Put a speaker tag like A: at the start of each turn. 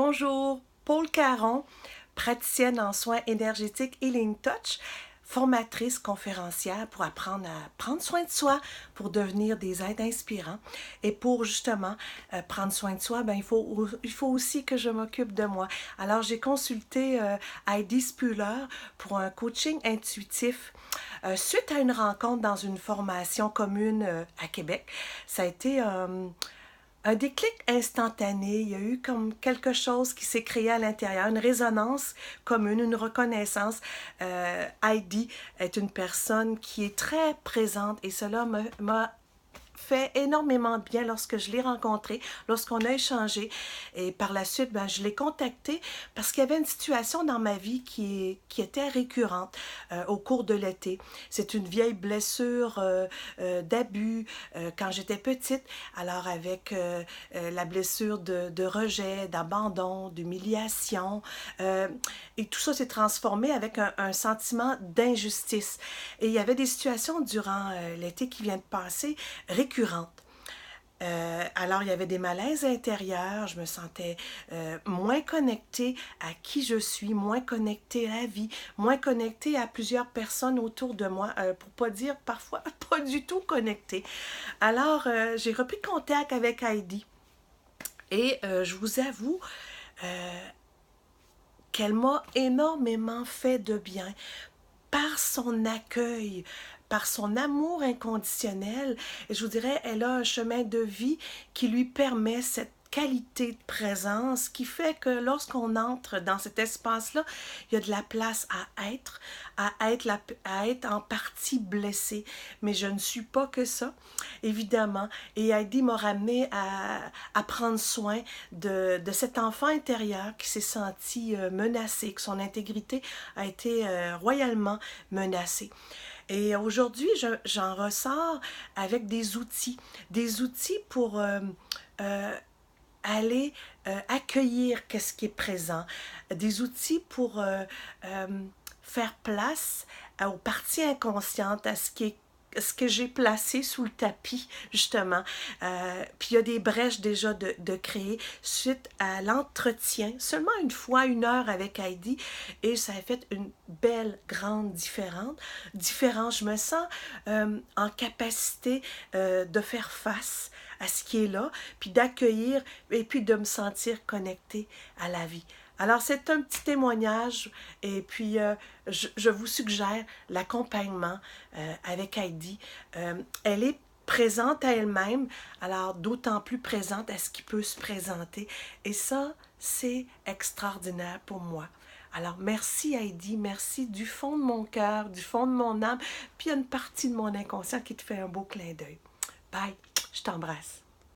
A: Bonjour, Paul Caron, praticienne en soins énergétiques Healing Touch, formatrice conférencière pour apprendre à prendre soin de soi, pour devenir des êtres inspirants. Et pour justement prendre soin de soi, il faut aussi que je m'occupe de moi. Alors j'ai consulté Heidi Spuller pour un coaching intuitif suite à une rencontre dans une formation commune à Québec. Ça a été un déclic instantané, il y a eu comme quelque chose qui s'est créé à l'intérieur, une résonance commune, une reconnaissance. Heidi est une personne qui est très présente et cela m'a fait énormément bien lorsque je l'ai rencontré, lorsqu'on a échangé. Et par la suite, je l'ai contacté parce qu'il y avait une situation dans ma vie qui était récurrente au cours de l'été. C'est une vieille blessure d'abus quand j'étais petite. Alors avec la blessure de rejet, d'abandon, d'humiliation, et tout ça s'est transformé avec un sentiment d'injustice. Et il y avait des situations durant l'été qui vient de passer récurrentes. Alors, il y avait des malaises intérieurs, je me sentais moins connectée à qui je suis, moins connectée à la vie, moins connectée à plusieurs personnes autour de moi, pour pas dire parfois pas du tout connectée. Alors, j'ai repris contact avec Heidi et je vous avoue qu'elle m'a énormément fait de bien par son accueil, par son amour inconditionnel. Et je vous dirais, elle a un chemin de vie qui lui permet cette qualité de présence qui fait que lorsqu'on entre dans cet espace-là, il y a de la place à être en partie blessé. Mais je ne suis pas que ça, évidemment. Et Heidi m'a ramené à prendre soin de cet enfant intérieur qui s'est senti menacé, que son intégrité a été royalement menacée. Et aujourd'hui, j'en ressors avec des outils pour aller accueillir qu'est-ce qui est présent, des outils pour faire place aux parties inconscientes, à ce que j'ai placé sous le tapis, justement. Puis il y a des brèches déjà de créer suite à l'entretien, seulement une fois, 1 heure avec Heidi, et ça a fait une belle, grande différence. Je me sens en capacité de faire face à ce qui est là, puis d'accueillir, et puis de me sentir connectée à la vie. Alors, c'est un petit témoignage et puis je vous suggère l'accompagnement avec Heidi. Elle est présente à elle-même, alors d'autant plus présente à ce qui peut se présenter. Et ça, c'est extraordinaire pour moi. Alors, merci Heidi, merci du fond de mon cœur, du fond de mon âme, puis il y a une partie de mon inconscient qui te fait un beau clin d'œil. Bye, je t'embrasse.